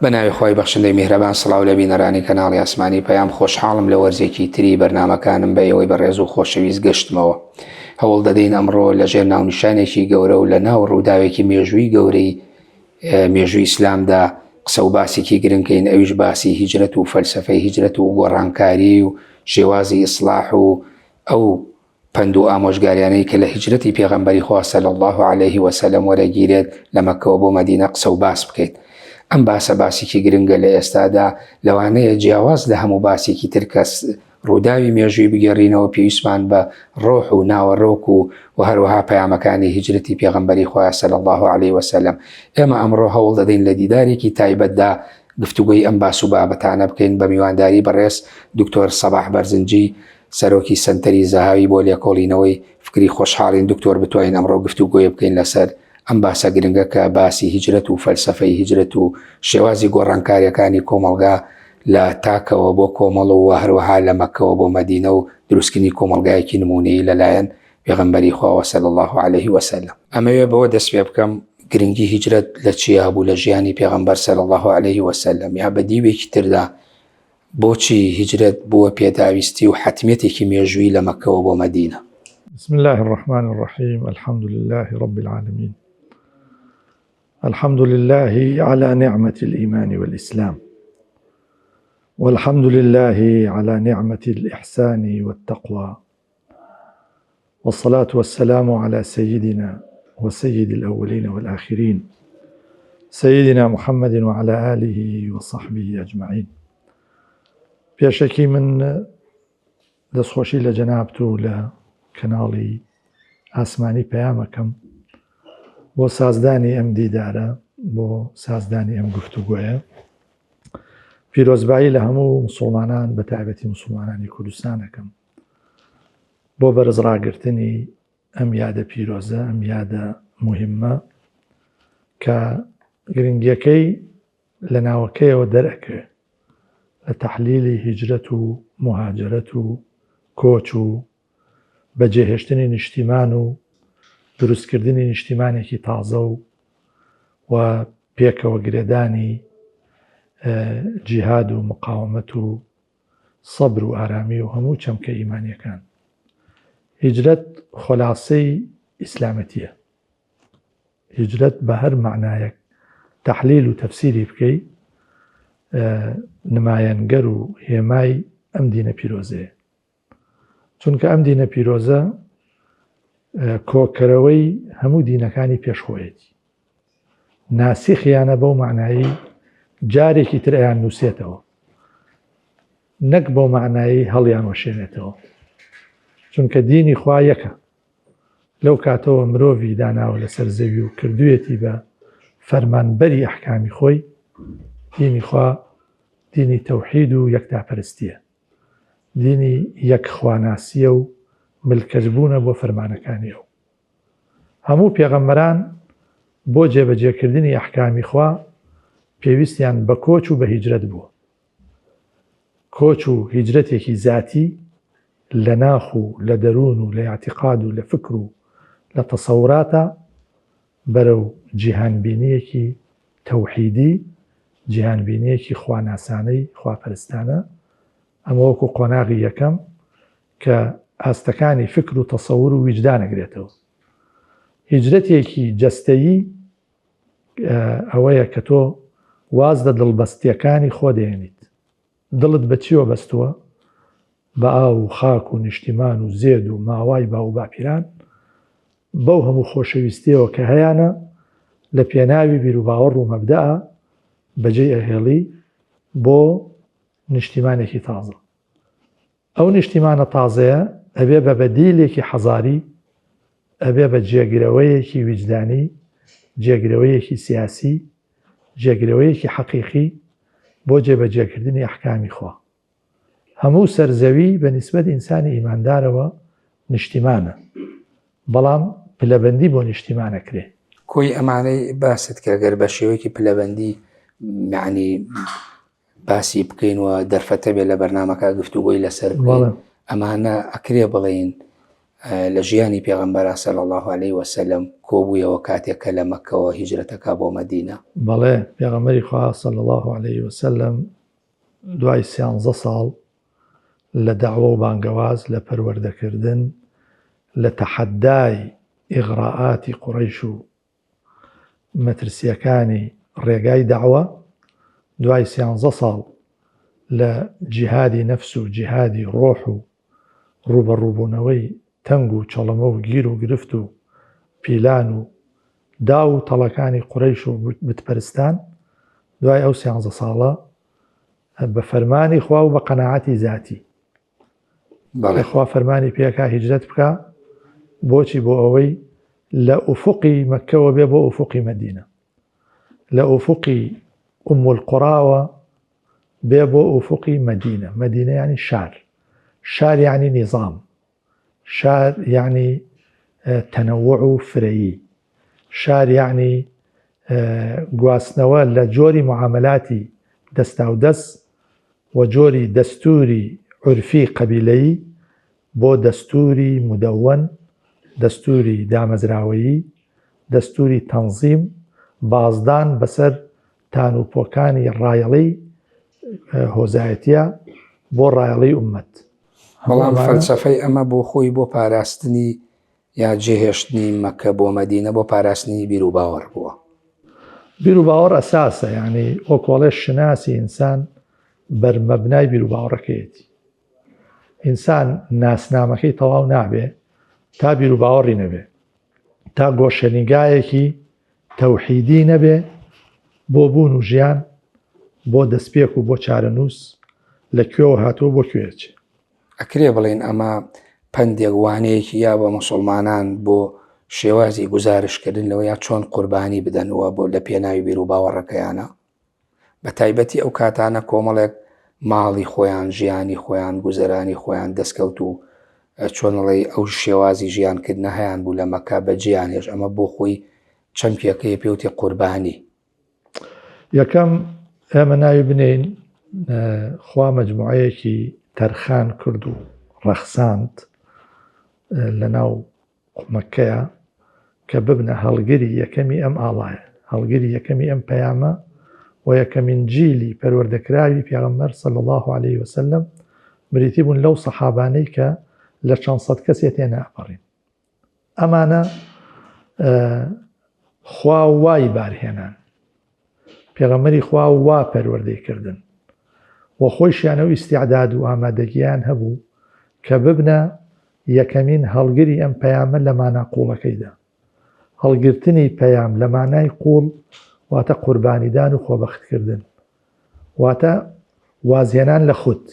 بەناوی خۆی بەخشندەی میهرەبان سڵاو لە بینەرانی کەناڵی ئاسمانی پەیام خۆشحاڵم لە وەرزێکی تری بەرنامەکانم بە ئێوەی بەڕێز و خۆشەویست گەشتمەوە. هەوڵ دەدەین ئەمڕۆ لەژێر ناونیشانێکی گەورە و لە ناو ڕووداوێکی مێژووی گەورەی مێژووی ئیسلامدا قسە و باسێکی گرنگکەین، ئەویش باسی هیجرەت و فەلسەفەی هیجرەت و گۆڕانکاری و شێوازی ئیسلاح و ئەو پند و ئامۆژگاریانەی کە لە هیجرەتی پێغەمبەری خوا صلی الله علیه وسلم وەرەگیرێت لە مەککەوە بۆ مەدینە قسە و باس بکەیت. ئەم باسە باسێکی گرنگە لە ئێستادا، لەوانەیە جیاواز لە هەموو باسێکی تر کەس ڕووداوی مێژووی بگەڕینەوە پێویستمان بە ڕۆح و ناوەڕۆک و هەروەها پەیامەکانی هیجرەتی پێغەمبەری خوا صلی الله علیه وسلم. ئێمە ئەمڕۆ هەوڵ دەدەین لە دیدارێکی تایبەتدا گفتوگۆی ئەم باس و بابەتانە بکەین بە میوانداری بەڕێز دکتۆر سەباح بەرزنجی، سەرۆکی سەنتەری زەهاوی بۆ لێکۆڵینەوەی فکری خۆشحاڵین. دکتۆر بتوانین ئەمڕۆ گفتوگۆی بکەین لەسەر ئەم باسە گرنگە کە باسی هیجرەت و فەلسەفەی هیجرەت و شێوازی گۆڕانکاریەکانی کۆمەڵگا لە تاکەوە بۆ کۆمەڵ و هەروەها لە مەککەوە بۆ مەدینە و دروستکردنی کۆمەڵگایەکی نمونەیی لەلایەن پێغەمبەری خوا صلی الله علیه وسلم. ئەمەوێ بەوە دەست پێ بکەم گرنگی هیجرەت لە چیا بوو لە ژیانی پێغەمبەر صلی الله علیه وسلم، یا بە دیوێکی تردا بۆچی هیجرەت بووە پێداویستی و حتمیەتێکی مێژووی لە مەککەوە بۆ مەدینە. بسم الله الرحمن الرحيم. الحمد لله رب العالمين. الحمد لله على نعمة الإيمان والإسلام، والحمد لله على نعمة الإحسان والتقوى، والصلاة والسلام على سيدنا وسيد الأولين والآخرين سيدنا محمد وعلى آله وصحبه أجمعين. بيشكي من دەستخۆشی لە جەنابتو لە کەناڵی ئاسمانی پەیامەکەم بۆ سازدانی ئەم دیدارە، بۆ سازدانی ئەم گفتوگۆیە. پیرۆزبایی لە هەموو مسڵمانان بە تایبەتی مسڵمانانی کوردستانەکەم بۆ بەرزڕاگرتنی ئەم یادە پیرۆزە، ئەم یادە مهمە کە گرنگیەکەی لە ناوەکەیەوە دەرەکەوێ لە تەحلیلی هیجرەت و مهاجرەت و کۆچ و بەجێهێشتنی نیشتیمان و دروستکردنی نیشتیمانێکی تازە و پێکەوە گرێدانی جیهاد و مقاومەت و سەبر و ئارامی و هەموو چەمکە ئیمانیەکان. هیجرەت خۆلاسەی ئیسلامەتیە. هیجرەت بە هەر معنایەک تەحلیل و تەفسیری بکەی نمایەنگەر و هێمای ئەم دینە پیرۆزەیە، چونکە ئەم دینە پیرۆزە کۆکەرەوەی هەموو دینەکانی پێشخۆیەتی، ناسیخیانە بەو معنایی جارێکی تر ئەیان نووسێتەوە، نەک بەو معنایی هەڵیان وەشێنێتەوە، چونکە دینی خوا یەکە. لەو کاتەوە مرۆڤی داناوە لەسەر زەوی و کردوویەتی بە فەرمانبەری ئەحکامی خۆی، دینی خوا دینی تەوحید و یەکتاپەرستیە، دینی یەکخواناسیە و ملکەجبوونە بۆ فەرمانەکانی ئەو. هەموو پێغەمبەران بۆ جێبەجێکردنی ئەحکامی خوا پێویستیان بە کۆچ و بە هیجرەت بووە. کۆچ و هیجرەتێکی ذاتی لە ناخ و لە دەروون و لە اعتیقاد و لە فکر و لە تەسەوراتە بەرەو جیهانبینیەکی تەوحیدی، جیهانبینیەکی خواناسانەی خواپەرستانە. ئەمە وەکو قۆناغی یەکەم کە ئاستەکانی فکر و تەسەور و ویجدانەگرێتەوە. هیجرەتێکی جەستەیی ئەوەیە کە تۆ واز لە دڵبەستیەکانی خۆ دێنیت. دڵت بە چیوە بەستووە؟ بە ئاو و خاک و نیشتیمان و زێد و ماوای با و باپیران، بەو هەموو خۆشەویستیەوە کە هەیەە لە پێناوی بیر و باوەڕ و مەبدەە بەجێ ئەهێڵی بۆ نیشتیمانێکی تازە. ئەو نیشتیمانە تازەیە ئەبێ بە بەدیلێکی حەزاری، ئەبێ بە جێگرەوەیەکی ویجدانی، جێگرەوەیەکی سیاسی، جێگرەوەیەکی حەقیقی بۆ جێبەجێکردنی ئەحکامی خوا. هەموو سەرزەوی بە نیسبەت ئینسانی ئیماندارەوە نیشتیمانە، بەڵام پلەبەندی بۆ نیشتیمانەکرێ. کۆی ئەمانەی باست کە گەر بە شێوەیەکی پلەبەندی معنی باسی بکەین و دەرفەتە بێت لە بەرنامەکە گفتوگۆی لەسەر بڵێن، ئەمانە ئەکرێ بڵێن لە ژیانی پێغەمبەر صلی الله عليه وسلم کۆبوویەوە کاتێک کە لە مەککەوە هیجرەتەکە بۆ مەدینە؟ بەڵێ پێغەمبەری خوا صلی الله عليه وسلم دوای 13 ساڵ لە داوە و بانگەواز لە پەروەردەکردن لە تەحەدای ئیغراءاتی قوڕەیش و مەترسیەکانی ڕێگای داوە، دوای 13 ساڵ لە جیهادی نەفس و جیهادی ڕۆح و ڕوبەڕووبوونەوەی تەنگ و چەڵەمە و گیر و گرفت و پیلان و دا و تەڵەکانی قوڕەیش و بتپەرستان، دوای ئەو 13 ساڵە بە فەرمانی خوا و بە قەناعەتی ذاتی خوا فەرمانی پێکا هیجرەت بکە. بۆچی؟ بۆ ئەوەی لە ئوفوقی مەککەوە بێ بۆ ئوفوقی مەدینە، لە ئوفوقی ئوم القوڕاوە بێ بۆ ئوفوقی مەدینە. مەدینە یعنی شار، شار یعنی نیظام، شار یعنی تەنەوع و فرەیی، شار یعنی گواستنەوە لە جۆری معاملاتی دەستا و دەست و جۆری دەستوری عورفی قەبیلەیی بۆ دەستوری مدەوەن، دەستوری دامەزراوەیی، دەستوری تەنزیم، بازدان بەسەر تانوپۆکانی ڕایەڵی هۆزایەتیە بۆ ڕایەڵی ئومەت. بەڵام فەلسەفەی ئەمە بۆ خۆی بۆ پاراستنی یا جێهێشتنی مەککە بۆ مەدینە بۆ پاراستنی بیر و باوەڕ بووە. بیر و باوەڕ ئەساسە، یعنی ئۆکۆڵێ شناسی ئینسان بەرمەبنای بیر و باوەڕەکەیەتی. ئینسان ناسنامەکەی تەواو نابێ تا بیر و باوەڕی نەبێ، تا گۆشەنیگایەکی تەوحیدی نەبێ بۆ بوون و ژیان، بۆ دەستپێک و بۆ چارەنووس لە کوێوە هاتووە بۆ کوێچێ. ئەکرێ بڵێن ئەمە پندێک وانەیەکی یا بە موسڵمانان بۆ شێوازی گزارشکردن لەوە یا چۆن قوربانی بدەنەوە بۆ لە پێناوی بیر و باوەڕەکەیانە، بە تایبەتی ئەو کاتانە کۆمەڵێک ماڵی خۆیان، ژیانی خۆیان، گوزەرانی خۆیان دەستکەوت و چۆنڵی ئەو شێوازی ژیانکردنە هەیان بوو لە مەککە بە جیانێش. ئەمە بۆ خۆی چەند پێکەیە پێوتی قوربانی. یەکەم ئێمە ناوی بنین خوا مەجموعەیەکی تەرخان کرد و ڕەخساند لە ناو مەککەیە کە ببنە هەڵگری یەکەمی ئەم ئاڵایە، هەڵگری یەکەمی ئەم پەیامە و یەکەمین جیلی پەروەردەکراوی پێغەمبەر صلی الله عليه وسلم بریتی بوون لەو سەحابانەی کە لە چەند سەد کەسێ تێنە ئەپەڕین. ئەمانە خوا وای بارهێنان، پێغەمبەری خوا وا پەروەردەی کردن و خۆیشیانە و ئیستیعداد و ئامادەگیان هەبوو کە ببنە یەکەمین هەڵگری ئەم پەیامە لە مانای قوڵەکەیدا. هەڵگرتنی پەیام لە مانای قوڵ واتە قوربانیدان و خۆبەختکردن، واتە وازهێنان لە خود،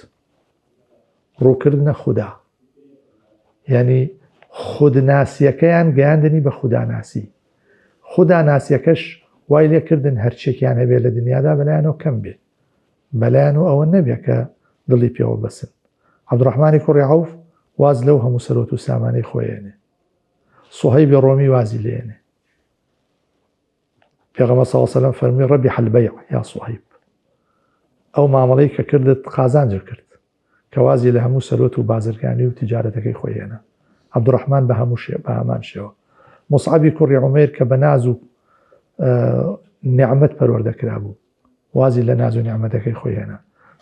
ڕووکردنە خودا، یعنی خودناسیەکەیان گەیاندنی بە خوداناسی. خوداناسیەکەش وای لێکردن هەرچێکیان هەبێت لە دنیادا بەلایەنەوە کەم بێت، بەلایەنەوە ئەوە نەبێت کە دڵی پێوە بەسن. عەبدوڕەحمانی کوڕی عەوف واز لەو هەموو سەرۆت و سامانەی خۆیێنێ، سوهەیبی ڕۆمی وازی لێنێ. پێغەمبەر صلی الله علیه و سلم فەرمی ڕەبیح البەیع یا سوهەیب، ئەو مامەڵەی کە کردت قازانجر کرد، کە وازی لە هەموو سەرۆت و بازرگانی و تیجارەتەکەی خۆیێنە. عەبدوڕەحمان بە هەمان شێوە. موسعەبی کوڕی عومەیر کە بە ناز و نیعمەت پەروەردەکرا بوو، وازی لە ناز و نیعمەتەکەی خۆیێنە،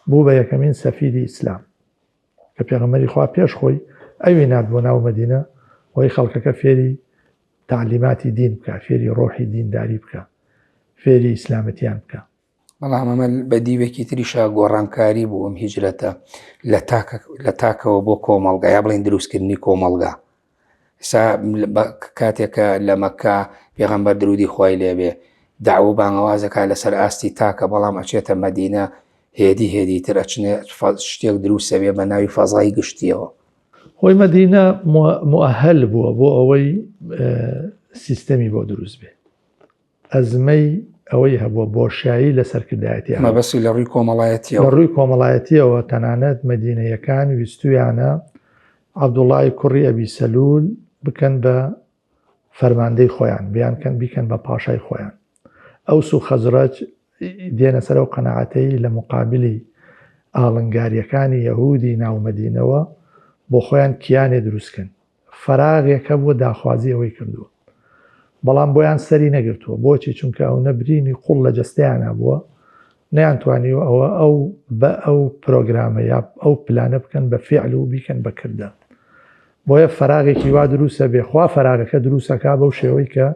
بوو بە یەکەمین سەفیری ئیسلام کە پێغەمبەری خوا پێش خۆی ئەوی نات بۆ ناو مەدینە وەی خەڵکەکە فێری تعلیماتی دین بکە، فێری ڕۆحی دینداری بکە، فێری ئیسلامەتیان بکە. بەڵام ئەمە بە دیوێکی تریشا گۆڕانکاری بوو ئەم هیجرەتە لە تاکەوە بۆ کۆمەڵگا یا بڵێن دروستکردنی کۆمەڵگا. کاتێکە لە مەککە پێغەمبەر درودی خۆی لێبێ داوا و بانگەوازەکە لەسەر ئاستی تاکە، بەڵام ئەچێتە مەدینە هێدی تر ئەچنێ شتێک دروستە بێ بە ناوی فەزای گشتیەوە. خۆی مەدینە موەهەل بووە بۆ ئەوەی سیستەمی بۆ دروست بێ، ئەزمەی ئەوەی هەبووە بۆشایی لە سەرکردایەتی، مەبەستی لە ڕووی کۆمەڵایەتیەوە. لە ڕووی کۆمەڵایەتیەوە تەنانەت مەدینەیەکان ویستویانە عەبدوڵڵای کوڕی ئەبی سەلول بکەن بە فەرماندەی خۆیان، بیکەن بە پاشای خۆیان. ئەوس و خەزرەج دێنە سەر ئەو قەناعەتەی لە مقابلی ئاڵنگاریەکانی یەهودی ناو مەدینەوە بۆ خۆیان کیانێ دروستکن، فەراغێکە بۆ داخوازی ئەوەی کردووە بەڵام بۆیان سەری نەگرتووە بۆچی چونکە ئەو نەبرینی قوڵ لە جەستەیانە بووە نەیانتوانیوە ئەو بە ئەو پرۆگرامە یا ئەو پلانە بکەن بە فعل و بیکەن بەکردە بۆیە فەراغێکی وا دروستە بێخوا فەراغەکە دروستەکە بەو شێوەی کە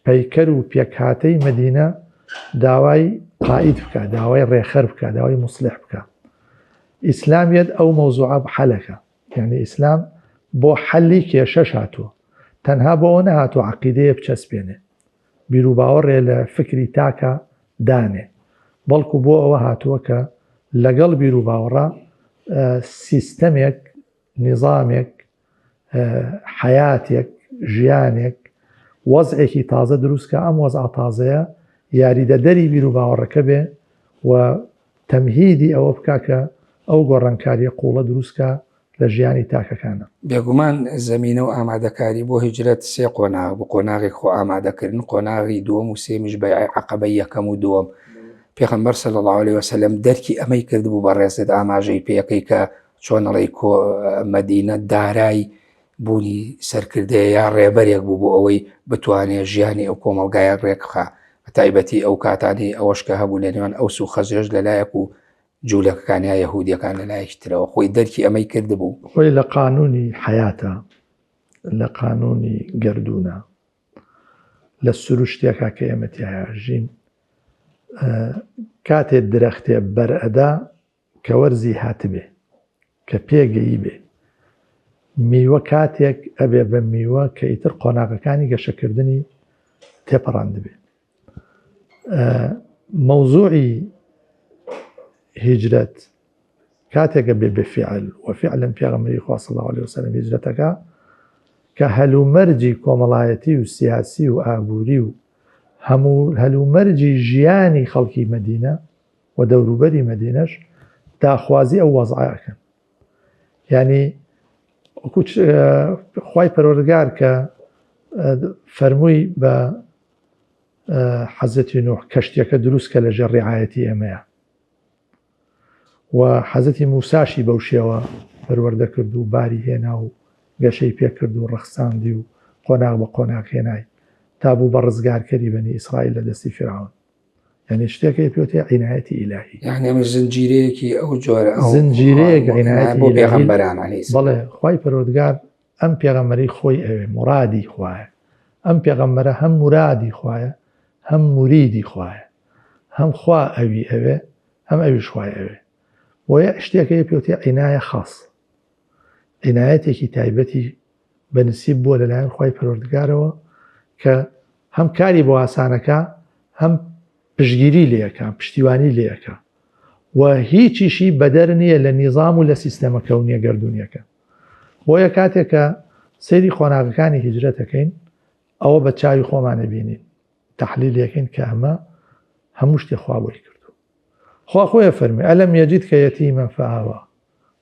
پەیکەر و پێکهاتەی مەدینە داوای قائید بکە داوای ڕێخەر بکە داوای مصلح بکە ئیسلامیەت ئەو مەوزوعە حەلەکە یعنی ئیسلام بۆ حەلی کێشەش هاتووە تەنها بۆ ئەو نەهاتوە عەقیدەیە بچەسپێنێ بیر و باوەڕێ لە فکری تاکە دانێ بەڵکو بۆ ئەوە هاتووە کە لەگەڵ بیر و باوەڕە سیستەمێک نیظامێک حیاتێک ژیانێک وەزعێکی تازە دروستکە ئەم وەزع تازەیە یاریدەدەری بیر و باوەڕەکە بێ و تەمهیدی ئەوە بکە کە ئەو گۆڕانکاریە قوڵە دروستکە لە ژیانی تاکەکانە بێگومان زەمینە و ئامادەکاری بۆ هیجرەت سێ قۆناغ بۆ قۆناغێک خۆ ئامادەکردن قۆناغی دووەم و سێمیش بەیعی عەقەبەی یەکەم و دووەم پێغەمبەر صلی الله علیه وسلم دەرکی ئەمەی کردبوو بە ڕێزت ئاماژەی پێەکەی کە چۆنەڵی مەدینە دارای بوونی سەرکردەیە یا ڕێبەرێک بوو بۆ ئەوەی بتوانێت ژیانی ئەو کۆمەڵگایە ڕێکخا بەتایبەتی ئەو کاتانی ئەوەش کە هەبوو لە نێوان ئەوس و خەزرەج لەلایەک و جوولەکەکانیا یەهودیەکان لەلایەکی ترەوە خۆی دەرکی ئەمەی کردبوو خۆی لە قانونی حیاتە لە قانونی گردونە لە سروشتێکا کە ئێمە تیاژین کاتێک درەختێ بەرئەدا کە وەرزی هاتبێ کە پێگەیی بێ میوە کاتێک ئەبێ بە میوە کە ئیتر قۆناغەکانی گەشەکردنی تێپەڕاند بێ مەوزوعی هیجرەت کاتێکە بێ بفعل وفعلا پێغەمبەری خوا صلی الله علیه وسلم هیجرەتەکە کە هەلومەرجی کۆمەڵایەتی و سیاسی و ئابووری و هەموو هەلومەرجی ژیانی خەڵکی مەدینە و دەوروبەری مەدینەش داخوازی ئەو وەزعەکەن یعنی خوای پەروەردگار کە فەرمووی بە حەزەتی نوح کەشتیەکە دروست کە لەژێر ڕیعایەتی ئێمەیە و حەزەتی موساشی بەو شێوە پەروەردە کرد و باری هێنا و گەشەی پێکرد و ڕەخساندی و قۆناغ بە قۆناغ هێنای تا بوو بە ڕزگارکەری بەنی ئیسرائیل لە دەستی فیرعون یعنی شتێکی پێوتێ عنایەتی ئیلاهی یعنی ئەمە زنجیرەیەکی ئەو جۆرە زنجیرەیەک عنایەتی بۆ پێغەمبەران عەلەیهی سەلام بەڵێ خوای پەروەردگار ئەم پێغەمبەری خۆی ئەوێ مرادی خوایە ئەم پێغەمبەرە هەم مرادی خوایە هەم موریدی خوایە هەم خوا ئەوی ئەوێ هەم ئەویش خوای ئەوێ بۆیە شتێکەیە پێوتێ عنایە خاص عنایەتێکی تایبەتی بەنسیب بووە لەلایەن خوای پەروەردگارەوە کە هەم کاری بۆ ئاسانەکە هەم پشگیری لێەکە پشتیوانی لێەکە و هیچیشی بەدەر نییە لە نیظام و لە سیستەمە کەونیە گردونیەکە بۆیە کاتێکە سەیری خۆناغەکانی هیجرەتەکەین ئەوە بە چاوی خۆمانە بینین تەحلیلەکەین کە ئەمە هەموو شتێ خوا بۆی کردو خوا خۆیە فەرمی ئەلەم یەجیدکە یەتیمە فەئاوە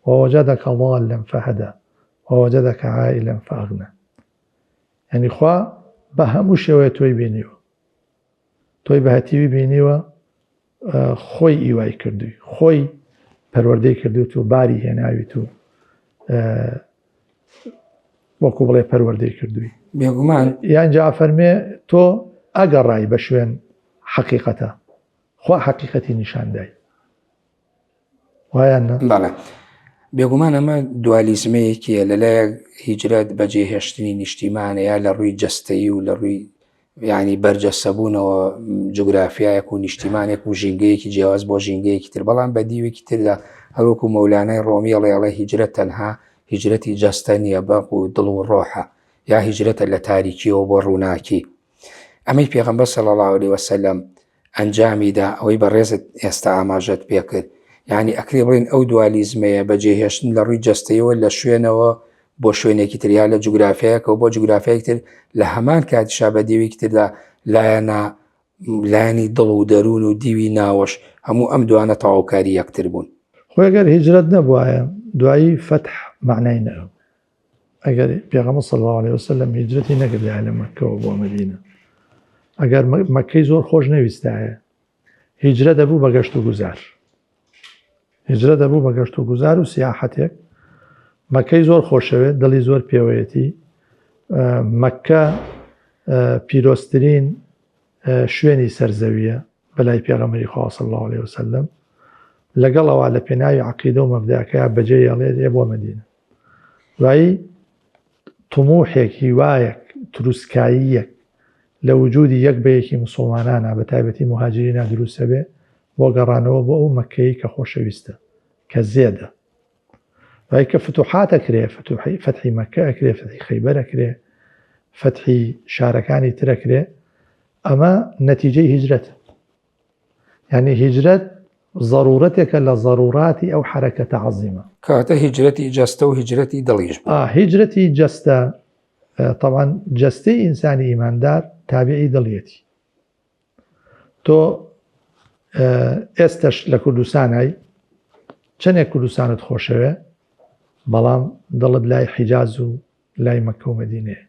ووەجەدەکە ضاڵا فەهەدە ووەجەدەکە عائیلا فەئەغنە یعنی خوا بە هەموو شێوەیە تۆی بینیوە تۆی بەهەتیوی بینیوە خۆی ئیوای کردووی خۆی پەروەردەی کردووت و باری هێناویت و وەکو بڵێ پەروەردەی کردووی بێگومان یانجا فەرمێ تۆ ئەگەڕای بە شوێن حەقیقەتە خوا حەقیقەتی نیشاندای وایە نە بەڵێ بێگومان ئەمە دوالیزمەیەکیە لەلایەک هیجرەت بەجێهێشتنی نیشتیمانە یا لە ڕووی جەستەیی و لە ڕووی یعنی بەرجەسەبوونەوە جوگرافیایەک و نیشتیمانێک و ژینگەیەکی جیاواز بۆ ژینگەیەکی تر بەڵام بە دیوێکی تردا هەروەکو مەولانای ڕۆمی ئەڵێ هیجرەت تەنها هیجرەتی جەستە نییە بەڵکو و دڵ و ڕۆحە یا هیجرەتە لە تاریکیەوە بۆ ڕووناکی ئەمەی پێغەمبەر صلی الله علیه وسلم ئەنجامیدا ئەوەی بەڕێزت ئێستا ئاماژەت پێکرد یعنی ئەکرێ بڵێن ئەو دوالیزمەیە بەجێهێشتن لە ڕووی جەستەیەوە لە شوێنەوە بۆ شوێنێکی تریا لە جوگرافیایەکەوە بۆ جوگرافیایەکی تر لە هەمان کاتیشا بە دیوێکی تردا لایەنی دڵ و دەروون و دیوی ناوەش هەموو ئەم دوانە تەواوکاری یەکتر بوون خۆی ئەگەر هیجرەت نەبوایە دوایی فەتح معنای نەبوو ئەگەر پێغەمبەر صلی الله علیه وسلم هیجرەتی نەکردایە لە مەککەوە بۆ مەدینە ئەگەر مەککەی زۆر خۆش نەویستایە هیجرە دەبوو بە گەشت و گوزار هیجرە دەبوو بە گەشت و گوزار و سیاحەتێک مەکەی زۆر خۆشەوێت دڵی زۆر پێوەیەتی مەککە پیرۆستترین شوێنی سەرزەویە بەلای پێغەمبەری خوا صلی الله علیه وسلم لەگەڵەوە لە پێناوی عەقیدە و مەبدەکە بەجێ هێڵێت بۆ مەدینە دوایی تموحێک هیوایەک تروسکاییەک لە وجودی یەک بەیەکی مسلمانانە بە تایبەتی مهاجرینە دروستە بێ بۆ گەڕانەوە بۆ ئەو مەککەی کە خۆشەویستە کە زێدە وای کە فتوحات ئەکرێ فتحی مەککە ئەکرێ فتحی خەیبەر ئەکرێ فتحی شارەکانی تر ئەکرێ ئەمە نەتیجەی هیجرەتە یعنی هیجرەت ضرورەتێکە لە ضروراتی ئەو حرەکەتە عەزیمە کاتە هیجرەتی جەستە و هیجرەتی دڵیش هیجرەتی جەستە طبعا جەستەی ئینسانی ئیماندار تابعی دڵیەتی تۆ ئێستش لە کوردستانای چەندێک کوردستانت خۆشەوێ بەڵام دڵت لای حیجاز و لای مەککە و مەدینەیە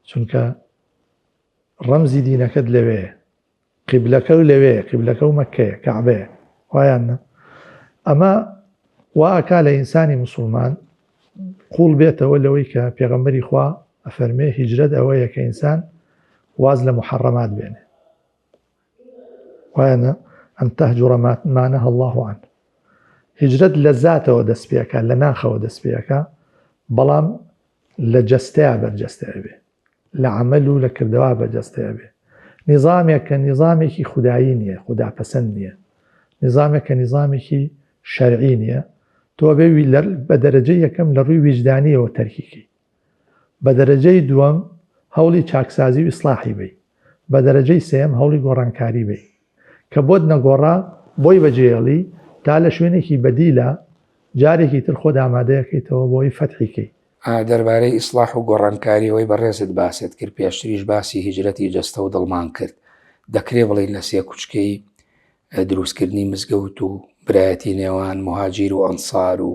چونکە ڕەمزی دینەکەت لەوێ قیبلەکە و لەوێ قیبلەکە و مەککەیە کەعبەیە وایانە ئەمە واکا لە ئینسانی مسلمان قوڵ بێتەوە لەوەی کە پێغەمبەری خوا ئەفەرمێ هیجرەت ئەوەیە کە ئینسان واز لە محەڕەمات بێنێ وایانە ئەن تەهجوڕە ما نەهە الله عنه هیجرەت لە زاتەوە دەست پێەکە لە ناخەوە دەست پێەکە بەڵام لە جەستەیە بەرجەستەیە بێ لە عەمەل و لە کردەوە بەرجەستەیە بێ نیزامێک کە نیزامێکی خودایی نییە خوداپەسەند نییە نیزامێک کە نیزامێکی شەرعی نییە تۆ بێ بە دەرەجەی یەکەم لە ڕووی ویجدانیەوە تەرکیکی بە دەرەجەی دووەم هەوڵی چاکسازی و ئیسلاحی بی بە دەرەجەی سێم هەوڵی گۆڕانکاری بی کە بۆت نەگۆڕا بۆی بەجێڵی تا لە شوێنێکی بەدیلە جارێکی تر خۆت ئامادەیەکەیتەوە بۆی فەتحیکەی دەربارەی ئیسلاح و گۆڕانکاریەوەی بەڕێزت باست کرد پێشتریش باسی هیجرەتی جەستە و دڵمان کرد دەکرێ بڵێن لە سێ کوچکەی دروستکردنی مزگەوت و برایەتی نێوان مهاجیر و ئەنسار و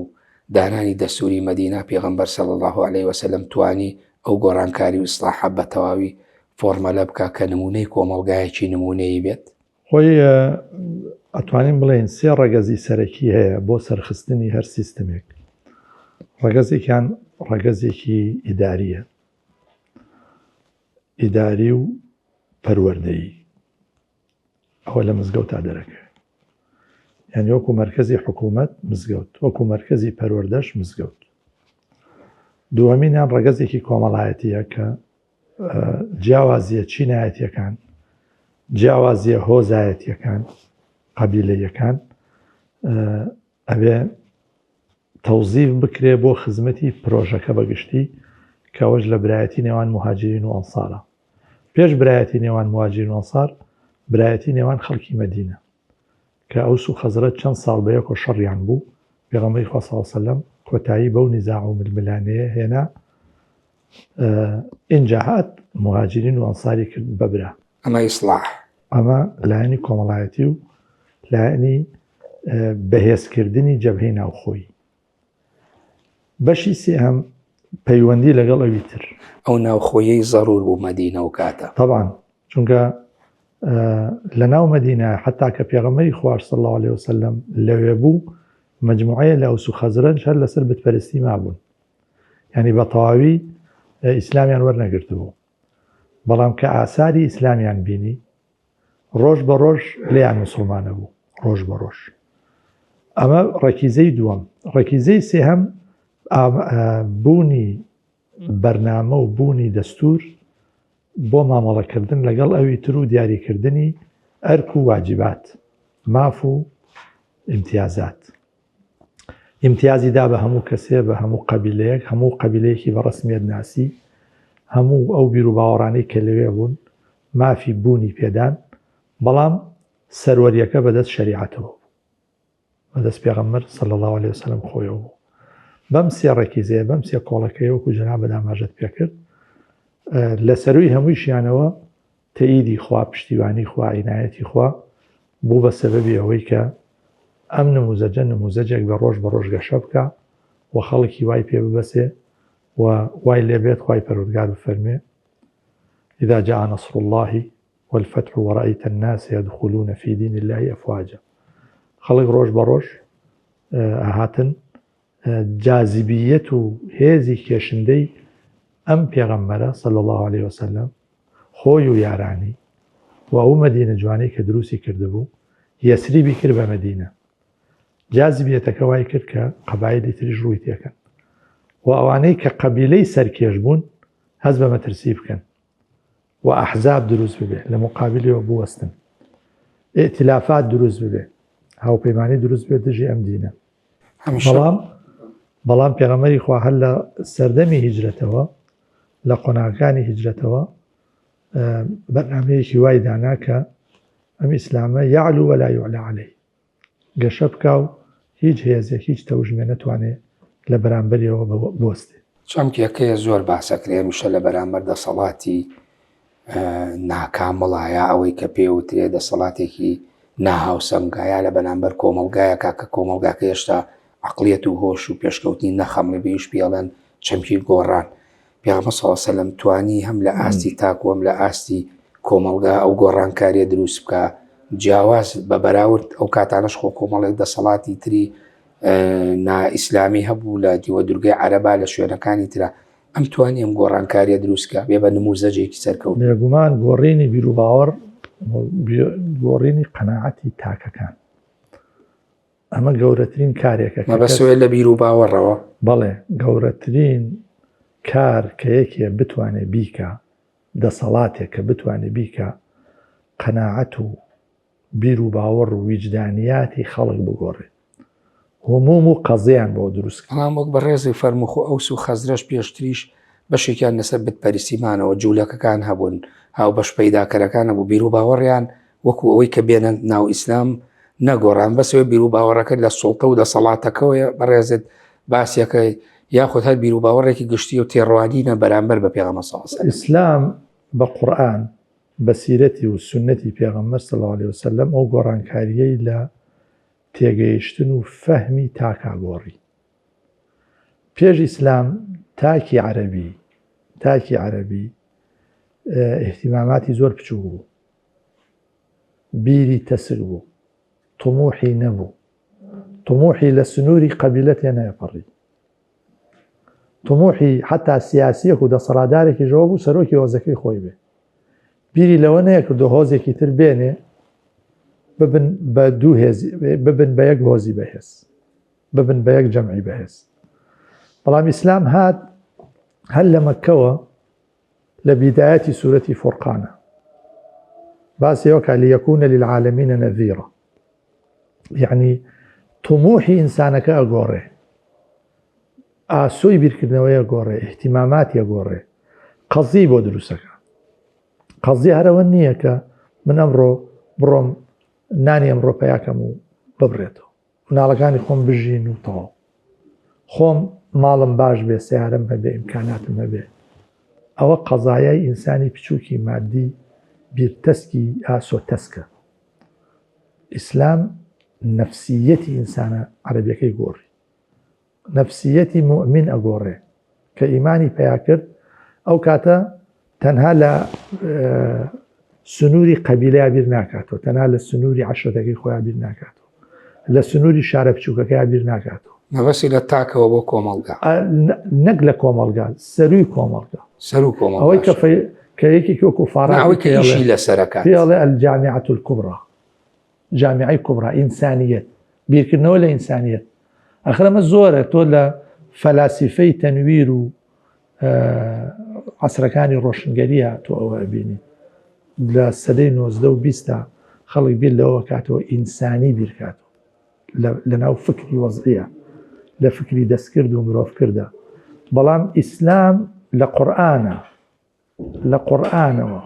دانانی دەستوری مەدینە پێغەمبەر صلی الله علیه وسلم توانی ئەو گۆڕانکاری و ئیسلاحە بە تەواوی فۆرمەلە بکە کە نمونەی کۆمەڵگایەکی نمونەیی بێت خۆی ئەتوانین بڵێن سێ ڕەگەزی سەرەکی هەیە بۆ سەرخستنی هەر سیستمێک ڕەگەزێکیان ڕەگەزێکی ئیداریە ئیداری و پەروەردەیی ئەوە لە مزگەوت تا دەرەکە یعنی وەکو مەرکەزی حکوومەت مزگەوت وەکو مەرکەزی پەروەردەش مزگەوت دووەمینیان ڕەگەزێکی کۆمەڵایەتیە کە جیاوازیە چینایەتیەکان جیاوازیە هۆزایەتیەکان قەبیلەیەکان ئەبێ تەوزیف بکرێ بۆ خزمەتی پرۆژەکە بەگشتی کەوەش لە برایەتی نێوان مهاجرین و ئەنسارە پێش برایەتی نێوان مهاجرین و ئەنسار برایەتی نێوان خەڵکی مەدینە کە ئەوس و خەزرەت چەند ساڵ بەیەک و شەڕیان بوو پێغەمبەری خوا صلی الله علیه وسلم کۆتایی بەو نیزاع و ململانەیە هێنا ئینجا هات مهاجرین و ئەنساری کرد بەبرا ئەمە ئیسلاح ئەمە لایەنی کۆمەڵایەتی و لایەنی بەهێزکردنی جەبهەی ناوخۆیی بەشی سێهەم پەیوەندی لەگەڵ ئەوی تر ئەو ناوخۆیەی زەڕور بوو مەدینە و کاتە طبعا چونکە لە ناو مەدینە حتا کە پێغەمبەری خوا صلی الله علیه وسلم لەوێ بوو مجموعەیە لە ئەوس و خەزرەج هەر لەسەر بتپەرستی مابوون یعنی بە تەواوی ئیسلامیان وەرنەگرت بوو بەڵام کە ئاساری ئیسلامیان بینی ڕۆژ بە ڕۆژ لێیان مسلمانە بوو ڕۆژ بە ڕۆژ ئەمە ڕەکیزەی دووەم ڕەکیزەی سێهەم بوونی بەرنامە و بوونی دەستور بۆ مامەڵەکردن لەگەڵ ئەوی تر و دیاریکردنی ئەرک و واجبات ماف و ئیمتیازات ئیمتیازی دا بە هەموو کەسێ بە هەموو قەبیلەیەک هەموو قەبیلەیەکی بە ڕسمیەت ناسی هەموو ئەو بیر و باوەڕانەی کە لەوێ بوون مافی بوونی پێدان بەڵام سەروەریەکە بەدەست شەریعەتەوە بەدەست پێغەمبەر صلی الله علیه وسلم خۆیەوە بوو بەم سێ ڕەکیزەیە بەم سێ کۆڵەکەی وەکو جەناب بەداماژەت پێکرد لە سەروی هەموویشیانەوە تەئیدی خوا پشتیوانی خوا عینایەتی خوا بوو بە سەبەبی ئەوەی کە ئەم نموزەجە نموزەجێک بە ڕۆژ بە ڕۆژ گەشە بکە و خەڵکی وای پێ ببەسێ و وای لێبێت خوای پەروەردگار بفەرمێ إذا جاء نصر الله والفتح ورأيت الناس يدخلون في دين الله أفواجا خەڵک ڕۆژ بە ڕۆژ هاتن جاذبیەت و هێزی کێشندەی ئەم پێغەمبەرە صلی الله عليه وسلم خۆی و یارانی و ئەو مەدینە جوانەی کە دروستی کردبوو یەسریبی کرد بە مەدینە. جاذبیەتەکە وای کرد کە قەبایلی تریش ڕووی تێکەن و ئەوانەی کە قەبیلەی سەرکێش بوون هەز بە مەترسی بکەن و ئەحزاب دروست ببێ لە مقابلەوە بوەستن، ئێتیلافات دروست ببێ، هاوپەیمانی دروست بێت دژی ئەم دینە. بەڵام پێغەمبەری خوا هەر لە سەردەمی هیجرەتەوە لە قۆناغەکانی هیجرەتەوە بەرنامەیەکی وای دانا کە ئەم ئیسلامە یعلو ولا یعلى عليه، گەشە بکە و هیچ هێزێک هیچ تەوژمێ نەتوانێت لە بەرامبەریەوە بوەستێ. چەمکێکەیە زۆر باسەکرێ میشە لە بەرامبەر دەسەڵاتی ناکامەڵایە ئەوەی کە پێوترێ دەسەڵاتێکی ناهاوسەنگایە لە بەرامبەر کۆمەلگایە کاکە کۆمەلگاکە هێشتا عەقڵیەت و هۆش و پێشکەوتنی نەخەمڵی بێش پێڵەن چەمکی گۆڕان. پێغەمبەر صلی الله علیه وسلم توانی هەم لە ئاستی تاک و هەم لە ئاستی کۆمەلگا ئەو گۆڕانکاریە دروست بکە، جیاواز بە بەراورد ئەو کاتانەش خۆ کۆمەڵێک دەسەڵاتی تری نائیسلامی هەبوو لە دیوە دورگەی عەرەبا لە شوێنەکانی ترە، ئەم توانی ئەم گۆڕانکاریە دروستکە بێ بە نموزەجێکی سەرکەوت. بێگومان گۆڕینی بیر و باوەڕ گۆڕینی قەناعەتی تاکەکان ئەمە گەورەترین کارێکە مەبەستەوەی لە بیر و باوەڕەوە. بەڵێ گەورەترین کار کە یەکێ بتوانێ بیکە، دەسەڵاتێک کە بتوانێ بیکە قەناعەت و بیر و باوەڕ و ویجدانیاتی خەڵک بگۆڕێت، هەموم و قەزیان بۆ دروست بەڵام وەک بە ڕێزی فەرموخ و ئەوس و خەزرەش پێشتریش بەشێکیان لەسەر بتپەرستیمانەوە جوولەکەکان هەبوون، هاو بەش پەیداکەرەکان هەبوو، بیر و باوەڕیان وەکو ئەوەی کە بێنە ناو ئیسلام نەگۆڕان، بەسەوەی بیر و باوەڕەکە لە سوڵتە و دەسەڵاتەکەوە بەڕێزت باسیەکەی یاخود هەر بیر و باوەڕێکی گشتی و تێڕوانینە بەرامبەر بە پێغەمبەر صلی الله علیه وسلم. ئیسلام بە قورئان بە سیرەتی و سنەتی پێغەمبەر صلی الله علیه وسلم ئەو گۆڕانکاریەی لە تێگەیشتن و فەهمی تاکا گۆڕی. پێش ئیسلام تاکی عەرەبی احتیماماتی زۆر بچوو بوو، بیری تەسک بوو، طموحی نەبوو، طموحی لە سنووری قەبیلەت نەیەپەڕی، طموحی حتا سیاسیەک و دەسەڵاتدارێکی ژەوە بوو سەرۆکی هۆزەکەی خۆی بێ، بیری لەوە نەیەکردو هۆزێکی تر بێنێ ببن بە دوو هێزی، ببن بە یەک هۆزی بەهێز، ببن بە یەک جەمعی بەهێز. بەڵام ئیسلام هات هەر لە مەککەوە لە بیدایەتی سوورەتی فورقانە باسی ئەوە کە لیەکونە للعالەمینە نەذیرە، یعنی طموحی ئینسانەکە ئەگۆڕێ، ئاسۆی بیرکردنەوەی ئەگۆڕێ، احتیماماتی ئەگۆڕێ، قەزی بۆ دروستەکە. قەزی هەرەوە نییە کە من ئەمڕۆ بڕۆم نانی ئەمڕۆ پەیاکەم و ببڕێتەوە، مناڵەکانی خۆم بژین و تەواو، خۆم ماڵم باش بێ، سیارەم هەبێ، ئیمکاناتم هەبێ. ئەوە قەزایای ئینسانی بچووکی مادی بیرتەسکی ئاسۆ تەسکە. ئیسلام نەفسیەتی ئینسانە عەرەبیەکەی گۆڕی، نەفسیەتی موئمین ئەگۆڕێ کە ئیمانی پیا کرد، ئەو کاتە تەنها لە سنووری قەبیلەیە بیر ناکاتەوە، تەنها لە سنووری عەشرەتەکەی خۆیان بیر ناکاتەوە، لە سنووری شارە بچووکەکەیان بیر ناکاتەوە. مەبەستی لە تاکەوە بۆ کۆمەڵگا، نەک لە کۆمەڵگا، سەرووی کۆمەڵگا، سەروو کۆمەڵگا، ئەوەی کە یەکێکی وەکو فارابی لە سەرەکات پێڵێ الجامعة الكبرى، جامعەی کوبرا، ئینسانیەت، بیرکردنەوە لە ئینسانیەت. ئەخرەمە زۆرە تۆ لە فەلاسیفەی تەنویر و عەسرەکانی ڕۆشنگەریە تۆ ئەوە بینی لە سەدەی 19 و 20 خەڵک بیر لەوە کاتەوە ئینسانی بیرکاتەوە لە ناو فکری وەزعیە، لە فکری دەستکرد و مرۆڤکردە. بەڵام ئیسلام لە قورئانەوە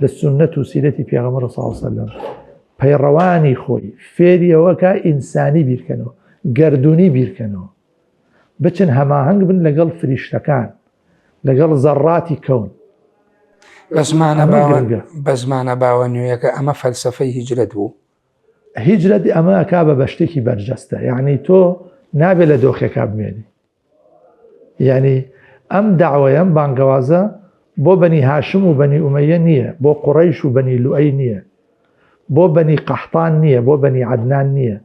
لە سنەت و سیرەتی پێغەمبەر صلی الله علیه وسلم پەیڕەوانی خۆی فێریەوەکە ئینسانی بیرکەنەوە، گەردوونی بیرکەنەوە، بچن هەماهەنگ بن لەگەڵ فریشتەکان، لەگەڵ زەڕاتی کەون. بە زمانە باوە نوێیەکە ئەمە فەلسەفەی هیجرەت بوو. هیجرەت ئەمە ئەکا بە بەشتێکی بەرجەستە، یعنی تۆ نابێت لە دۆخێکا بمێنی. یعنی ئەم داوایە ئەم بانگەوازە بۆ بەنی هاشم و بەنی ئومەیە نییە، بۆ قوڕەیش و بەنی لوئەی نییە، بۆ بەنی قەحتان نییە، بۆ بەنی عەدنان نییە،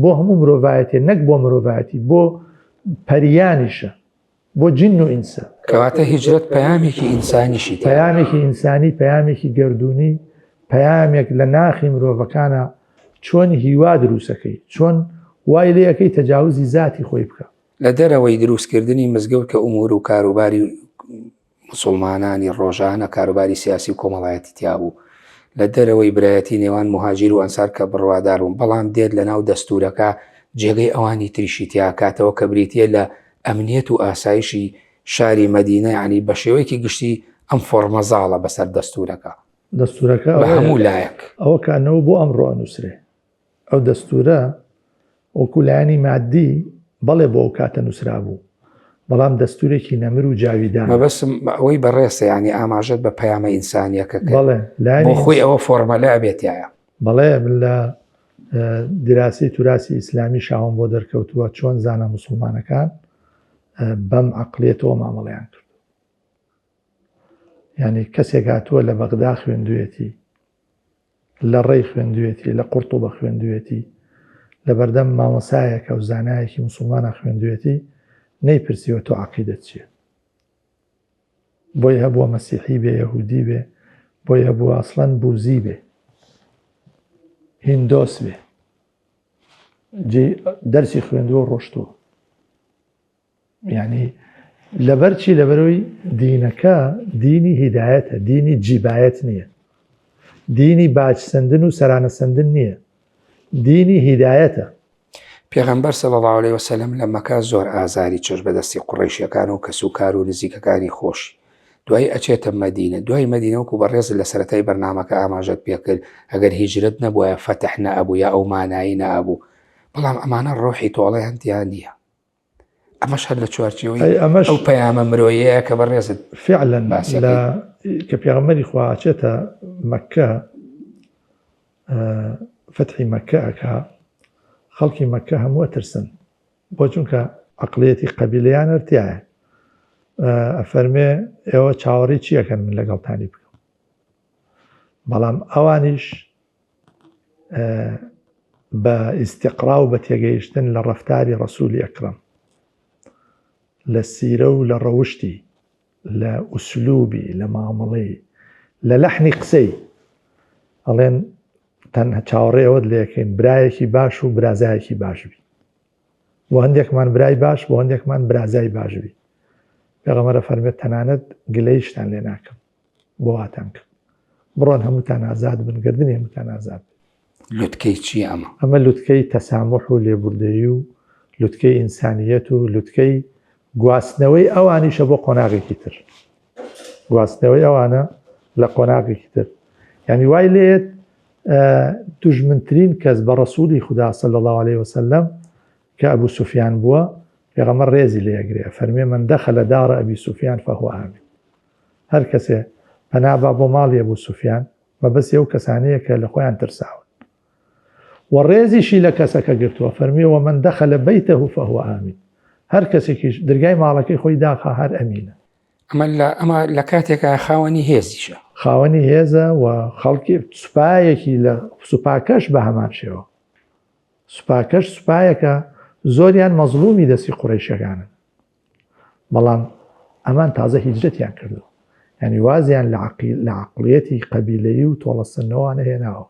بۆ هەموو مرۆڤایەتێ، نەک بۆ مرۆڤایەتی، بۆ پەریانیشە بۆ جن و ئینسە. کەواتە هیجرەت پەیامێکی ئینسانیشی تێ، پەیامێکی ئینسانی، پەیامێکی گردردونی، پەیامێک لە ناخی مرۆڤەکانە چۆن هیوا دروستەکەی، چۆن وای لەکەی تەجاوزی ذاتی خۆی بکە. لە دەرەوەی دروستکردنی مزگەوت کە ئومور و کاروباری مسلمانانی ڕۆژانە کاروباری سیاسی و کۆمەڵایەتی تیا بوو، لە دەرەوەی برایەتی نێوان مهاجیر و ئەنسار کە بڕوادار بوون، بەڵام دێت لە ناو دەستورەکە جێگەی ئەوانی تریشی تیا کاتەوە کە بریتە لە ئەمنیەت و ئاسایشی شاری مەدینە، ینی بە شێوەیەکی گشتی ئەم فۆرمەزاڵە بەسەر دەستورەکە بە هەموو لایەک ئەوە کانەوە بۆ ئەمڕۆ نووسێ. ئەو دەستورە وەکولایانی مادی بەڵێ بۆ ئەو کاتە نووسرا بوو، بەڵام دەستورێکی نەمر و جاویدان. مەبەسم ئەوەی بەڕێسە، ینی ئاماژەت بە پەیامە ئینسانیەکە بۆ خۆی ئەوە فۆرمەلە ئەبێتایە. بەڵێ لە دراسی توراسی ئیسلامی شاوم بۆ دەرکەوتووە چۆن زانە مسلمانەکان بەم عەقڵیەتەوە مامەڵەیان کرد. ینی کەسێک هاتووە لە بەغدا خوێندوێتی، لە ڕێی خوێندوێتی، لە قورتوبە خوێندوێتی، لە بەردەم مامۆسایەکە و زانایەکی مسلمانە خوێندوێتی، نەیپرسیوە تۆ عەقیدەت چییە؟ بۆی هەبووە مەسیحی بێ، یەهودی بێ، بۆی هەبووە ئەسڵەن بوزی بێ، هیندۆس بێ، دەرسی خوێندووە و ڕۆشتووە. یعنی لەبەرچی لەبەرەوەی دینەکە دینی هیدایەتە، دینی جیبایەت نییە، دینی باجسەندن و سەرانە سەندن نییە، دینی هیدایەتە. پێغەمبەر صلی الله علیه وسلم لە مەکە زۆر ئازاری چێژ بەدەستی قوڕەیشیەکان و کەسوکار و نزیکەکانی خۆش، دوای ئەچێتە مەدینە. دوای مەدینە وەکو بەڕێز لە سەرەتای بەرنامەکە ئاماژەت پێکرد ئەگەر هیجرەت نەبووە فەتح نەئەبوو یا ئەو مانایی نەئەبوو، بەڵام ئەمانە ڕۆحی تۆڵەیان تیان نییە. ئەمەش هەر لە چوارچێوەی ئەو پەیامە مرۆیەیە کە بەڕێزت فعلا کە پێغەمبەری خوا ئاچێتە مەکە، فتحی مەکە ئەکا، خەڵکی مەکە هەموو ئەترسن، بۆ چونکە عەقڵیەتی قەبیلەیان هەرتیایە. ئەفەرمێ ئێوە چاوەڕی چیەکەن من لەگەڵتانی بکەم؟ بەڵام ئەوانیش بە ئیستیقرا و بە تێگەیشتن لە ڕەفتاری ڕەسوولی ئەکرەم، لە سیرە و لە ڕەوشتی، لە ئوسلوبی، لە مامەڵەی، لە لەحنی قسەی، ئەڵێن تەنها چاوەڕێ ئەوەت لێەکەین برایەکی باش و برازایەکی باش بی، بۆ هەندێکمان برای باش، بۆ هەندێکمان برازای باش بی. پێغەمبەر فەرمێت تەنانەت گلەیشتان لێ ناکەم بۆ هاتان کرد، بڕۆن هەمووتان ئازاد بن، گردنی هەمووتان ئازاد. لوتکەی چی ئەمە؟ ئەمە لوتکەی تەسامح و لێبوردەیی و لوتکەی ئینسانیەت و لوتکەی گواستنەوەی ئەوانیشە بۆ قۆناغێکی تر، گواستنەوەی ئەوانە لە قۆناغێکی تر. یعنی وای لێت دوژمنترین کەس بە ڕەسوولی خوددا صلی الله عليه وسلم کە ئەبوو سوفیان بووە، پێغەمبەر ڕێزی لێەگرێ، فەرمێ من دەخەلە دارە ئەبی سوفیان فەهوە ئامین. هەر کەسێ پەنابا بۆ ماڵی ئەبوو سوفیان، مەبەستی ئەو کەسانەیە کە لە خۆیان ترساون. و ڕێزیشی لە کەسەکە گرتووە، فەرمیێ ومن دەخەلە بەیتەه فەهوە ئامین. هەر کەسێکیش دەرگای ماڵەکەی خۆی داخە هەر ئەمینە. ئەمە لە کاتێکە خاوەنی هێزیشە، خاوەنی هێزە و خەڵکی سوپایەکی لە سوپاکەش بە هەمان شێوە. سوپاکەش سوپایەکە زۆریان مەزلومی دەستی قوڕەیشەکانن، بەڵام ئەمان تازە هیجرەتیان کردو، یعنی وازیان لە عەقڵیەتی قەبیلەیی و تۆڵەسنەوەوانە هێناوە.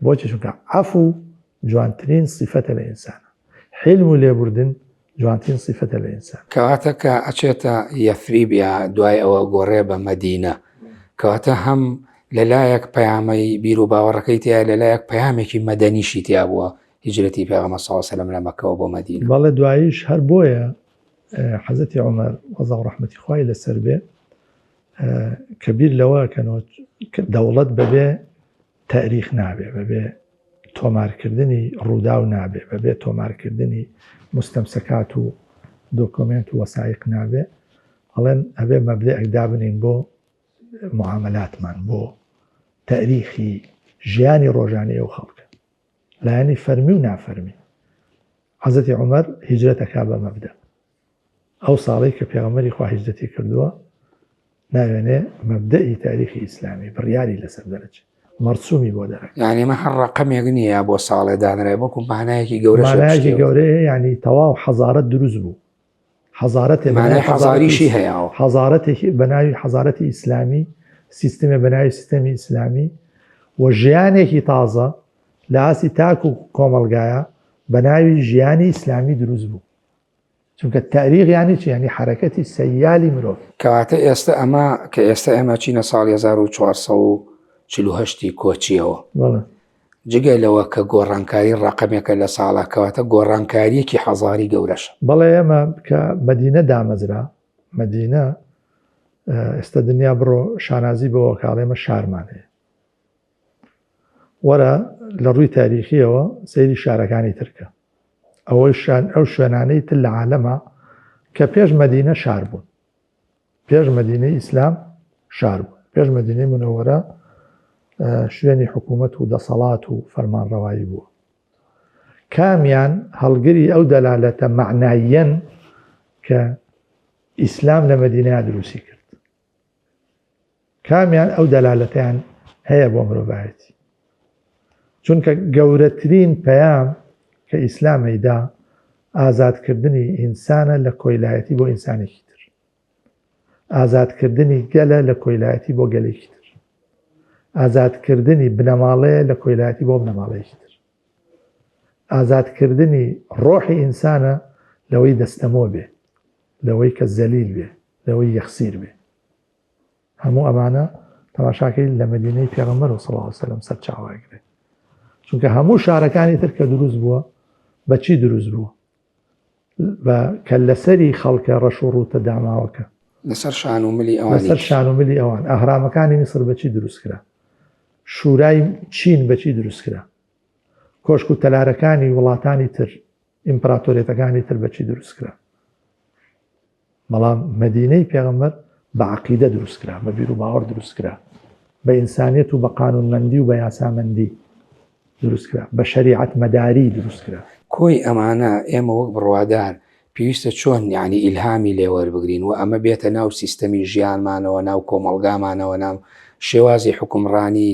بۆچی؟ چونکە عەفو جوانترین سیفەتە لە ئینسانە، حیلم و لێبوردن جوانترین سیفەتە لە ئینسان. کەواتە کە ئەچێتە یەثریب یا دوای ئەوە گۆڕێ بە مەدینە، کەواتە هەم لەلایەک پەیامەی بیر و باوەڕەکەی تیا، لەلایەک پەیامێکی مەدەنیشی تیا بووە هیجرەتی پێغەمبەر صلی الله علیه وسلم لە مەکەوە بۆ مەدینە. بەڵێ دواییش هەر بۆیە حەزەتی عومەر ڕەضا و ڕەحمەتی خوای لەسەر بێ کە بیر لەوەکەنەوە دەوڵەت بەبێ تاریخ نابێ، بەبێ تۆمارکردنی ڕوودا و نابێ، بەبێ تۆمارکردنی مستەمسەکات و دۆکۆمنت و وەسایق نابێ، ئەڵێن ئەبێ مەبدەئێک دابنین بۆ معاملاتمان، بۆ تاریخی ژیانی ڕۆژانەی ئەو خەڵکە، لایەنی فەرمی و نافەرمی. حەزەتی عومەر هیجرەتەکا بە مەبدە. ئەو ساڵی کە پێغەمبەری خوا هیجرەتی کردووە ناوێنێ مەبدەئی تاریخی ئیسلامی بڕیاری لەسەر دەرەچێت، مەرسومی بۆ دەرەکە یعنی مە هەر ڕقەمێک نییە بۆ ساڵێ دانرێ بەڵکو مانایەکی گەورە مانایەکی گەورەیە ینی تەواو حەزارەت دروست بوو حەزارەتێ مانای حەزاریشی هەیە حەزارەتێکی بەناوی حەزارەتی ئیسلامی سیستەمێ بەناوی سیستەمی ئیسلامی و ژیانێکی تازە لە ئاسی تاک و کۆمەلگایە بەناوی ژیانی ئیسلامی دروست بوو چونکە تاریخیانی چی ینی حرەکەتی سەیالی مرۆڤ کەواتە ئێستا ئەمە کە ئێستا ئێمە چینە ساڵی 1440 کۆچیەوە جگە لەوە کە گۆڕانکاری ڕقەمێکە لە ساڵە کەواتە گۆڕانکاریەکی حەزاری گەورەش بەڵێ ئێمە کە مەدینە دامەزرا مەدینە ئێستا دنیا بڕۆ شانازی بەوە کاڵێمە شارمان هەیە وەرە لە ڕووی تاریخیەوە سەیری شارەکانی ترکە ئەو شوێنانەی تر لە عالەمە کە پێش مەدینە شار بوون پێش مەدینەی ئیسلام شار بوون پێش مەدینەی منەوەرە شوێنی حکوومەت و دەسەڵات و فەرمانڕەوایی بووە کامیان هەڵگری ئەو دەلالەتە معنایەن کە ئیسلام لە مەدینەیە دروستی کرد کامیان ئەو دەلالەتیان هەیە بۆ مرۆڤایەتی چونکە گەورەترین پەیام کە ئیسلامەیدا ئازادکردنی ئینسانە لە کۆیلایەتی بۆ ئینسانێکی تر ئازادکردنی گەلە لە کۆیلایەتی بۆ گەلێکی تر ئازادکردنی بنەماڵەیە لە کۆیلایەتی بۆ بنەماڵەیەکی تر ئازادکردنی ڕۆحی ئینسانە لەوەی دەستەمۆ بێ لەوەی کە زەلیل بێ لەوەی یەخسیر بێ هەموو ئەمانە تەماشاکەی لە مەدینەی پێغەمبەر صلی الله علیه وسلم سەر چاوەگرێ چونکە هەموو شارەکانی تر کە دروست بووە بەچی دروست بووە بە کە لەسەری خەڵکە ڕەش و ڕوتە داماوەکە لەسەر شان و ملی ئەوان لەسەر شان و ملی ئەوان ئەهرامەکانی میسر بەچی دروست کرا شورای چین بەچی دروست کرا کۆشک و تەلارەکانی وڵاتانی تر ئیمپراتۆریەتەکانی تر بەچی دروست کرا بەڵام مەدینەی پێغەمبەر بە عەقیدە دروست کرا بە بیر و باوەڕ دروست کرا بە ئینسانیەت و بە قانونمەندی و بە یاسامەندی دروست کرا بە شەریعەت مەداری دروست کرا کۆی ئەمانە ئێمە وەک بڕوادار پێویستە چۆن یعنی ئیلهامی لێوەربگرین و ئەمە بێتە ناو سیستەمی ژیانمانەوە ناو کۆمەڵگامانەوە ناو شێوازی حکومڕانی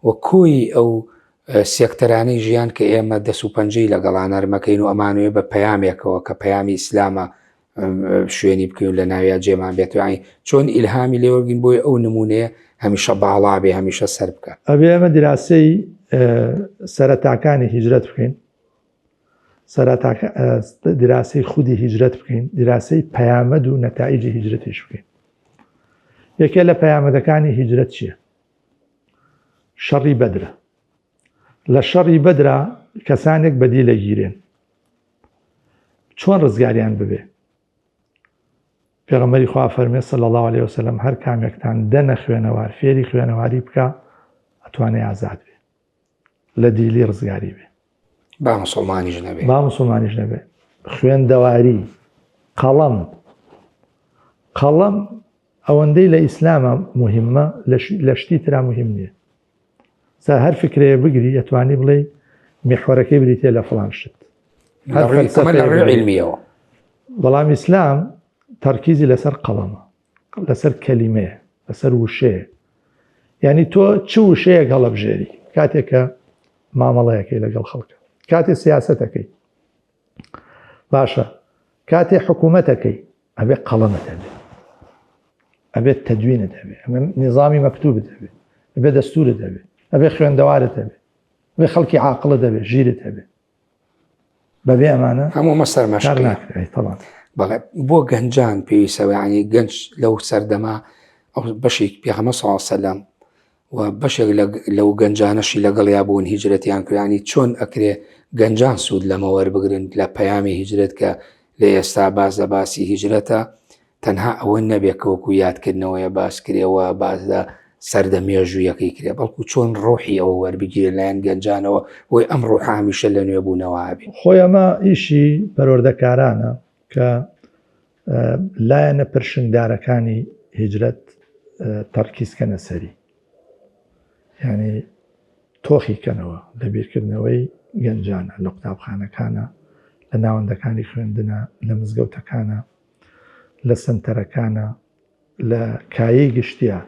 و کۆی ئەو سێکتەرانەی ژیان کە ئێمە دەست و پەنجەی لەگەڵان نەرمەکەین و ئەمانوێ بە پەیامێکەوە کە پەیامی ئیسلامە شوێنی بکەین لە ناویا جێمان بێتوانی چۆن ئیلهامی لێوەرگین بۆی ئەو نمونەیە هەمیشە باڵا بێ هەمیشە سەر بکە ئەبێ ئەمە دیراسەی سەرەتاکانی هیجرەت بکەین دیراسی خودی هیجرەت بکەین دیراسی پەیامەد و نەتائیجی هیجرەتیش بکەین یەکێ لە پەیامەدەکانی هیجرەت چییە شەڕی بەدرە لە شەڕی بەدرا کەسانێک بەدی لەگیرێن چۆن ڕزگاریان ببێ پێغەمبەری خوا فەرمێ صلی الله علیه وسلم هەر کامێکتان دەنە خوێنەوار فێری خوێنەواری بکە ئەتوانێ ئازاد بێ لە دیلی ڕزگاری بێ با مسلمانیش نەبێ با مسلمانیش نەبێ خوێندەواری قەڵەم ئەوەندەی لە ئیسلامە مهمە لە شتی ترا مهم نییە هەر فکرەیە بگری ئەتوانی بڵێ میحوەرەکەی بریتێ لە فڵان شت علمیەوە بەڵام ئیسلام تەرکیزی لەسەر قەڵەمە لەسەر کەلیمەیە لەسەر وشەیە یعنی تۆ چ وشەیەک هەڵەبژێری کاتێکە مامەڵەیەکەی لەگەڵ خەڵکە کاتێ سیاسەتەکەی باشە کاتێ حکوومەتەکەی ئەبێ قەڵەمت هەبێ ئەبێت تەدوینت هەبێ ئەمە نظامی مەکتوبت هەبێ ئەبێ دەستورت هەبێ ئەبێ خوێندەوارت هەبێ ئەبێ خەڵکی عاقڵت هەبێ ژیرت هەبێ بەبێ ئەمانە هەموو مەسەر مەشق ناکرێت تەواو بەڵێ بۆ گەنجان پێویستەوە ینی گەنج لەو سەردەما ئەو بەشێک پێغەمبەر صلی الله علیه وسلم و بەشێک لەو گەنجانەشی لەگەڵیا بوون هیجرەتیان کردانی چۆن ئەکرێ گەنجان سوود لەمە وەربگرن لە پەیامی هیجرەت کە لە ئێستا باز لە باسی هیجرەتە تەنها ئەوە نەبێت کە وەکو یادکردنەوەیە باس کرێەوە باز لە سەردەمێژوویەکەی کرێ بەڵکو چۆن ڕۆحی ئەوە وەربگیرێ لایەن گەنجانەوە بۆی ئەم ڕۆح هەمیشە لە نوێ بوونەوە هەبێ خۆی ئەمە ئیشی پەروەردەکارانە کە لایەنە پرشنگدارەکانی هیجرەت تەرکیزکەنە سەری یعنی تۆخی کەنەوە لە بیرکردنەوەی گەنجانە لە قوتابخانەکانە لە ناوەندەکانی خوێندنە لە مزگەوتەکانە لە سنتەرەکانە لە کایەی گشتیە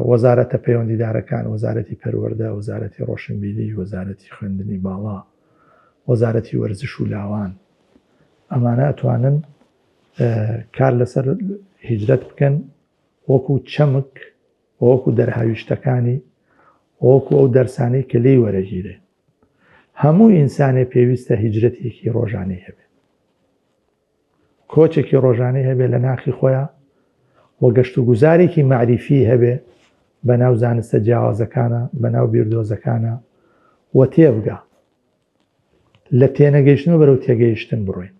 وەزارەتە پەیوەندیدارەکان، وەزارەتی پەروەردە، وەزارەتی ڕۆشنبیری، وەزارەتی خوێندنی باڵا، وەزارەتی وەرزش و لاوان، ئەمانە ئەتوانن کار لەسەر هیجرەت بکەن وەکو چەمک، وەکو دەرهاویشتەکانی، وەکو ئەو دەرسانەی کە لێی وەرەگیرێ. هەموو ئینسانێ پێویستە هیجرەتێکی ڕۆژانەی هەبێ، کۆچێکی ڕۆژانەی هەبێ لە ناخی خۆیان، وە گەشت و گوزارێکی معریفی هەبێ بە ناو زانستە جیاوازەکانە، بە ناو بیردۆزەکانە، وە تێبگا لە تێنەگەیشتنەوە بەرەو تێگەیشتن بڕۆین،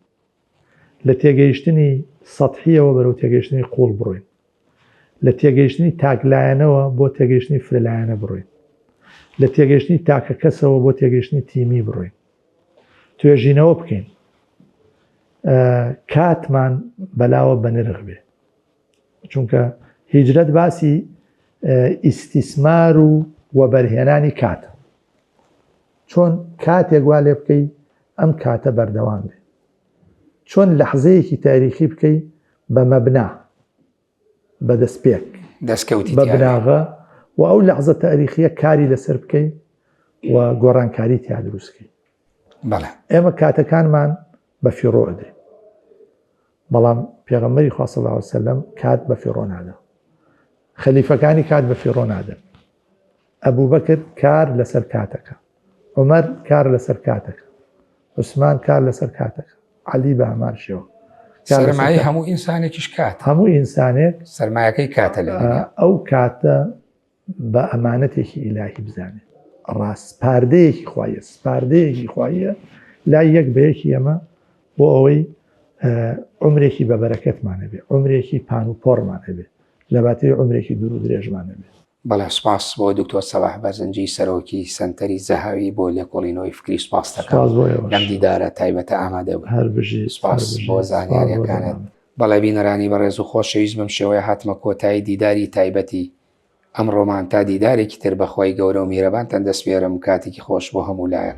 لە تێگەیشتنی سەطحیەوە بەرەو تێگەیشتنی قوڵ بڕۆین، لە تێگەیشتنی تاکلایەنەوە بۆ تێگەیشتنی فرلایەنە بڕۆین، لە تێگەیشتنی تاکە کەسەوە بۆ تێگەیشتنی تیمی بڕۆین، توێژینەوە بکەین، کاتمان بەلاوە بە نرخ بێ، چونکە هیجرەت باسی ئیستیسمار و وەبەرهێنانی کاتە. چۆن کاتێک وا لێ بکەی ئەم کاتە بەردەوام بێ، چۆن لەحزەیەکی تاریخی بکەی بە مەبنا، بە دەستپێک، دەستکەوتی بە بناغە، و ئەو لەحزە تاریخیە کاری لەسەر بکەی و گۆڕانکاری تیا دروستکەی. ئێمە کاتەکانمان بە فیڕۆ ئەدەین، بەڵام پێغەمبەری خوا صلی الله علیه وسلم کات بە فیڕۆ نادا، خەلیفەکانی کات بە فیڕۆ نادەن. ئەبوبەکر کار لەسەر کاتەکە، عومەر کار لەسەر کاتەکە، عوسمان کار لەسەر کاتەکە، عەلی بە هەمان شێوە. سەرمایەی هەموو ئینسانێکیش کات، هەموو ئینسانێک سەرمایەکەی کاتە لە ئەو کاتە بە ئەمانەتێکی ئیلاهی بزانێت، ڕاست پاردەیەکی خوایە، سپاردەیەکی خوایە لای یەک بەیەکی ئەمە بۆ ئەوەی عمرێکی بە بەرەکەتمانە بێ، عمرێکی پان و پۆڕمانە بێ، لەباتەی عمرێکی دوور و درێژمانە بێ. بەڵێ سپاس بۆ دکتۆر سەلاح بەرزنجی سەرۆکی سەنتەری زەهاوی بۆ لێکۆڵینەوەی فکری سپاس دەکەم لەم دیدارە تایبەتە ئامادە بوو. هەر بژی سپاس بۆ زانیاریەکانت. بەڵێ بینەرانی بەڕێز و خۆشەویست بم شێوەیە هاتمە کۆتایی دیداری تایبەتی ئەمڕۆمان تا دیدارێکی تر بەخوای گەورە و میرەبانتان دەسپێرم. کاتێکی خۆش بۆ هەموو لایەک.